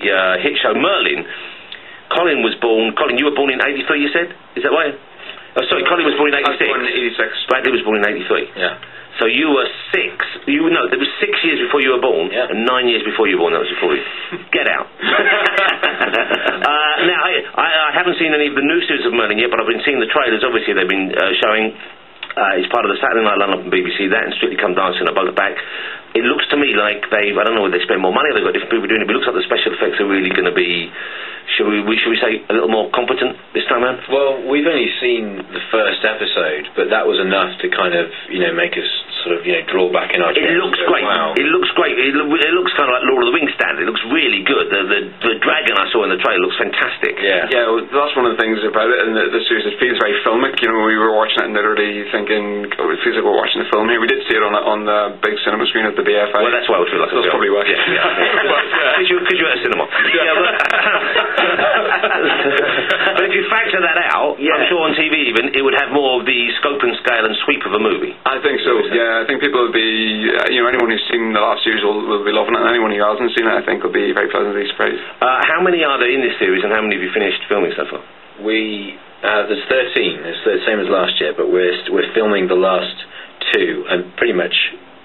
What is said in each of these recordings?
hit show Merlin, Colin was born... Colin, you were born in 83, you said? Is that right? Oh, sorry, Colin was born in 86. I was born in 86. Bradley was born in 83. Yeah. So you were 6. There was 6 years before you were born, and 9 years before you were born. That was before you. Get out. Now, I haven't seen any of the new series of Merlin yet, but I've been seeing the trailers. Obviously, they've been showing... it's part of the Saturday Night Live on BBC, that and Strictly Come Dancing are both back. It looks to me like I don't know whether they spend more money or they've got different people doing it, but it looks like the special effects are really going to be, should we say, a little more competent this time around? Well, we've only seen the first episode, but that was enough to kind of, make us sort of, draw back in our chairs. It looks great. Wow. It looks great. It looks kind of like Lord of the Rings standard. It looks really good. The dragon I saw in the trailer looks fantastic. Yeah. Yeah, well, that's one of the things about it, and the series, it feels very filmic. We were watching it and literally thinking, it feels like we're watching a film here. We did see it on the big cinema screen at the BFI. Well, that's why I would feel like that's probably why. Yeah. Because you're at a cinema. Yeah, but if you factor that out, I'm sure on TV even, it would have more of the scope and scale and sweep of a movie. I think so, yeah. I think people will be, anyone who's seen the last series will be loving it, and anyone who hasn't seen it, I think, will be very pleasantly surprised. How many are there in this series, and how many have you finished filming so far? There's 13. It's the same as last year, but we're filming the last 2, and pretty much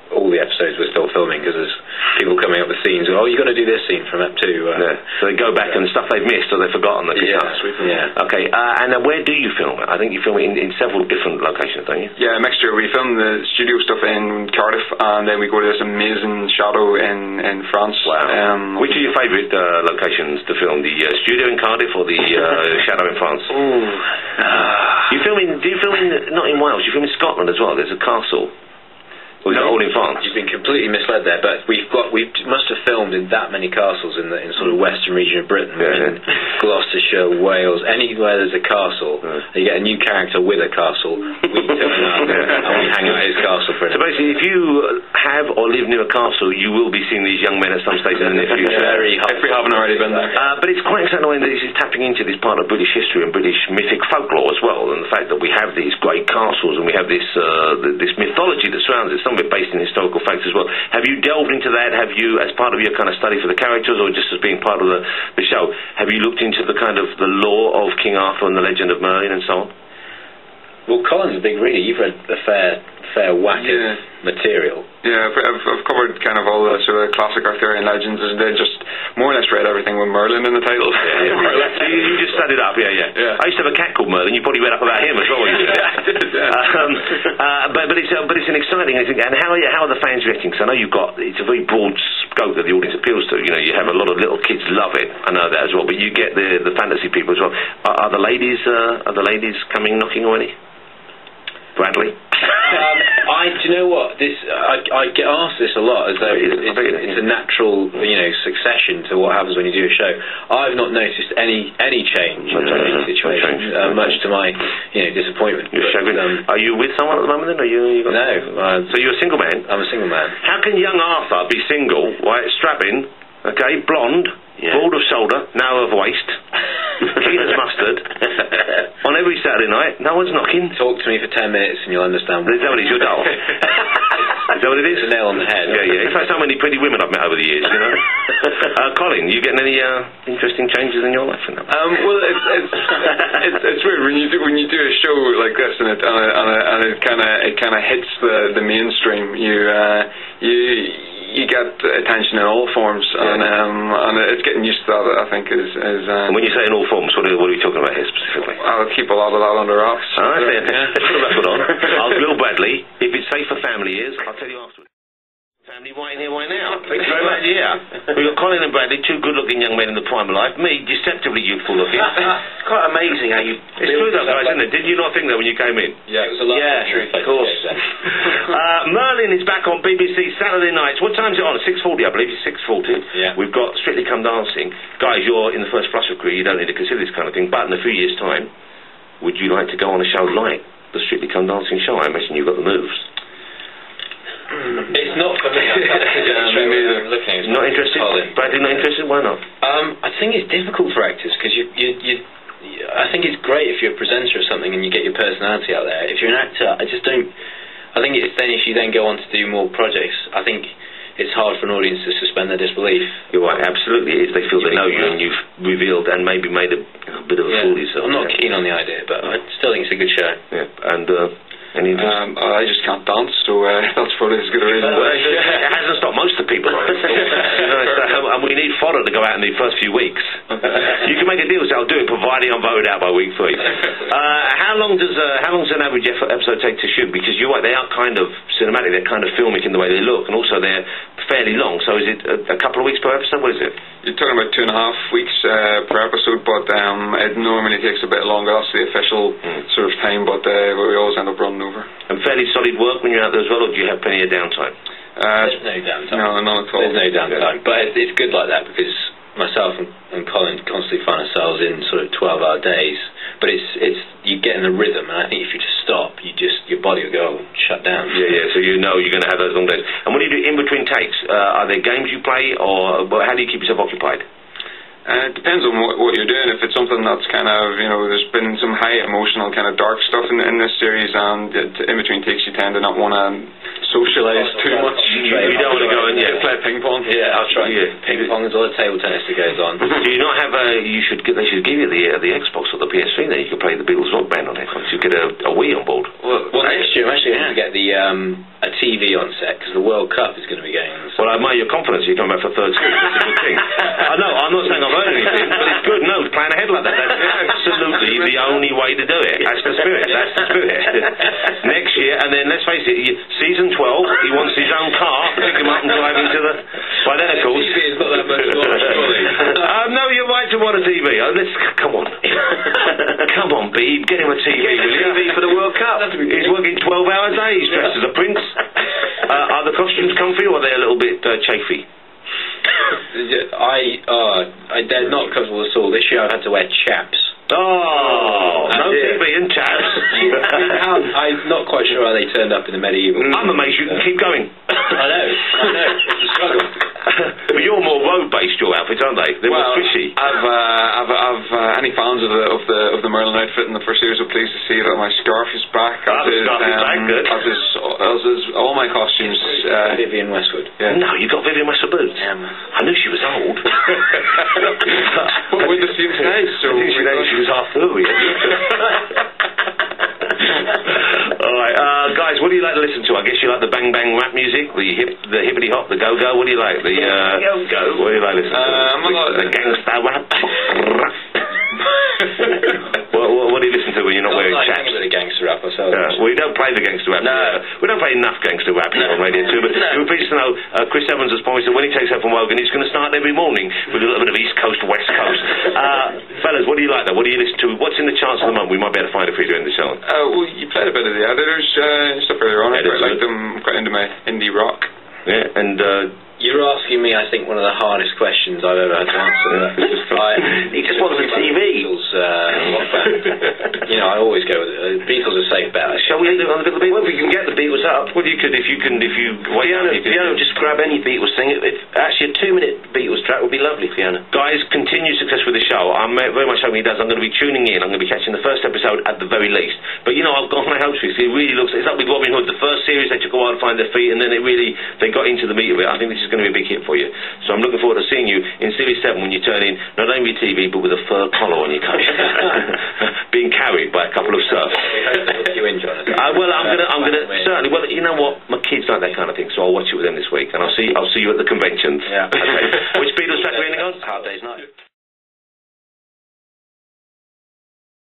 all the episodes we're still filming because there's people coming up with scenes. Oh, you've got to do this scene from Ep 2. So they go back and stuff they've missed or they've forgotten. Okay, and where do you film it? I think you film it in several different locations, don't you? Yeah, a mixture. We film the studio stuff in Cardiff, and then we go to this amazing chateau in France. Wow. Which are your favourite locations to film? The studio in Cardiff or the chateau in France? Do you film not in Wales, you film in Scotland as well? There's a castle. All in France. You've been completely misled there, but we must have filmed in that many castles in sort of western region of Britain, in Gloucestershire, Wales, anywhere there's a castle, you get a new character with a castle, we turn up and we hang out at his castle for So basically, if you have or live near a castle, you will be seeing these young men at some stage in the near future. If we haven't already been there. But it's quite exciting that this is tapping into this part of British history and British mythic folklore as well, and the fact that we have these great castles and we have this mythology that surrounds it. Some of it based in historical facts as well. Have you delved into that? Have you, as part of your kind of study for the characters, or just as being part of the show, have you looked into the kind of the lore of King Arthur and the legend of Merlin and so on? Well, Colin's a big reader. You've read a fair whack of material. Yeah, I've covered kind of all the sort of classic Arthurian legends. They just more or less read everything with Merlin in the title. So you just studied up, yeah. I used to have a cat called Merlin. You probably read up about him as well. But it's an exciting, I think. And how are the fans reacting? Because I know it's a very broad scope that the audience appeals to. You have a lot of little kids love it. I know that as well. But you get the fantasy people as well. Are the ladies coming knocking already? Bradley? Do you know what? I get asked this a lot, as though it's a natural, succession to what happens when you do a show. I've not noticed any change in the situation, much to my, disappointment. Are you with someone at the moment then? No. So you're a single man? I'm a single man. How can young Arthur be single, right, strapping, okay, blonde, broad of shoulder, narrow of waist, clean as mustard, on every Saturday night, no one's knocking? Talk to me for 10 minutes and you'll understand. Is that what it is? You're dull. Is that what it is? It's a nail on the head. Yeah. It's like so many pretty women I've met over the years, Colin, you getting any interesting changes in your life? Well, it's weird when you do a show like this and it kind of hits the mainstream. You get attention in all forms, and it's getting used to that. I think is. And when you say in all forms, what are we talking about here specifically? I'll keep a lot of that under wraps. I see. Let's put that on. I'll Bill Bradley. If it's safe for family ears, I'll tell you afterwards. Family right in here, right now. Thank you very much. Yeah. We've got Colin and Bradley, two good-looking young men in the prime of life. Me, deceptively youthful-looking. It's quite amazing how you... It's true though, guys, isn't it? Did you not think that when you came in? Yeah, it was a lot of truth. Of course. Merlin is back on BBC Saturday nights. What time is it on? 6:40, I believe. It's 6:40. Yeah. We've got Strictly Come Dancing. Guys, you're in the first flush of career. You don't need to consider this kind of thing. But in a few years' time, would you like to go on a show like the Strictly Come Dancing show? I imagine you've got the moves. It's not for me. Not interested? Bradley, not interested? Why not? I think it's difficult for actors because I think it's great if you're a presenter of something and you get your personality out there. If you're an actor, I think it's then if you then go on to do more projects. I think it's hard for an audience to suspend their disbelief. You're right, absolutely. If they feel they know you and you've revealed and maybe made a bit of a fool of yourself. I'm not keen on the idea, but I still think it's a good show. Yeah, and any interest? I just can't dance, so that's probably as good a reason. It hasn't stopped most of the people. And we need fodder to go out in the first few weeks. You can make a deal, so I'll do it, providing I'm voted out by week 3. How long does an average episode take to shoot? Because you're right, they are kind of cinematic, they're kind of filmic in the way they look, and also they're fairly long. So is it a couple of weeks per episode? What is it? You're talking about 2.5 weeks per episode, but it normally takes a bit longer. That's the official sort of time, but we always end up running over. And fairly solid work when you're out there as well, or do you have plenty of downtime? There's no downtime. No, none at all. There's no downtime. But it's good like that, because myself and Colin constantly find ourselves in sort of 12-hour days. But it's you get in the rhythm, and I think if you just stop, your body will go shut down. Yeah. So you know you're going to have those long days. And what do you do in between takes? Are there games you play, or how do you keep yourself occupied? It depends on what you're doing. If it's something that's kind of, there's been some high emotional kind of dark stuff in this series, and in between takes you tend to not want to socialise too much. You don't want to go and play ping pong. Yeah, I'll try. Yeah. Ping pong is all the table tennis that goes on. Do you not have they should give you the Xbox or the PS3, then you can play the Beatles rock band on it. You get a Wii on board. Well, next year I'm actually going to get a TV on set, because the World Cup is going to be going on. Well, I admire your confidence. You're coming back for third season. It's a good thing. I know, I'm not saying I've heard anything, but it's good. No, plan ahead like that. That's absolutely the only way to do it. That's the spirit. Next year, and then let's face it, season 12, he wants his own car to pick him up and drive him to the... By then, of course... TV is not that much more, surely. No, you're right to want a TV. Come on. Come on, Bede. Get him a TV, will you? TV for the World Cup. He's working 12-hour days dressed as a prince. Are the costumes comfy, or are they a little bit chafy? They're not comfortable at all. This year I've had to wear chaps. Oh, no TV and chaps. I'm not quite sure how they turned up in the medieval. I'm amazed you can keep going. I know. It's a struggle. But you're more road-based, your outfits, aren't they? They're more fishy. Any fans of the Merlin outfit in the first series are pleased to see that my scarf is back. Scarf is back, good. As is all my costumes. Vivienne Westwood. Yeah. No, you got Vivienne Westwood boots. I knew she was old. But with the seems nice, so she was half through. Alright, guys, what do you like to listen to? I guess you like the bang bang rap music, the hippity hop, the go go. What do you like? The go. What do you like to listen to? The gangsta rap. What do you listen to when you're not wearing chaps? A bit of gangster rap ourselves. Well, we don't play the gangster rap. No. We don't play enough gangster rap on Radio 2, but you were pleased to know Chris Evans has promised that when he takes out from Wogan, he's going to start every morning with a little bit of East Coast, West Coast. Fellas, what do you like though? What do you listen to? What's in the charts at the moment? We might be able to find it for you during the show. Well, you played a bit of the Editors stuff earlier on. I quite like them. I'm quite into my indie rock. Yeah, and you're asking me, I think, one of the hardest questions I've ever had to answer. He just wants a TV. Beatles, I always go with it. Beatles are safe bet. Shall we do it on the Beatles? Well, if we can get the Beatles up. Well, if you Fiona, just grab any Beatles thing. Actually, a 2-minute Beatles track would be lovely, Fiona. Guys, continued success with the show. I'm very much hoping he does. I'm going to be tuning in. I'm going to be catching the first episode at the very least. But I've got my hopes for it. It really looks. It's like with Robin Hood. The first series they took a while to find their feet, and then they got into the meat of it. I think this is going to be a big hit for you. So I'm looking forward to seeing you in Series 7 when you turn in not only TV but with a fur collar on your coat, being carried by a couple of serfs. You enjoy it. Well, I'm gonna certainly. Well, you know what? My kids like that kind of thing, so I'll watch it with them this week, and I'll see you at the conventions. Yeah. Okay. Which Beatles track are we ending on? Hard Day's Night.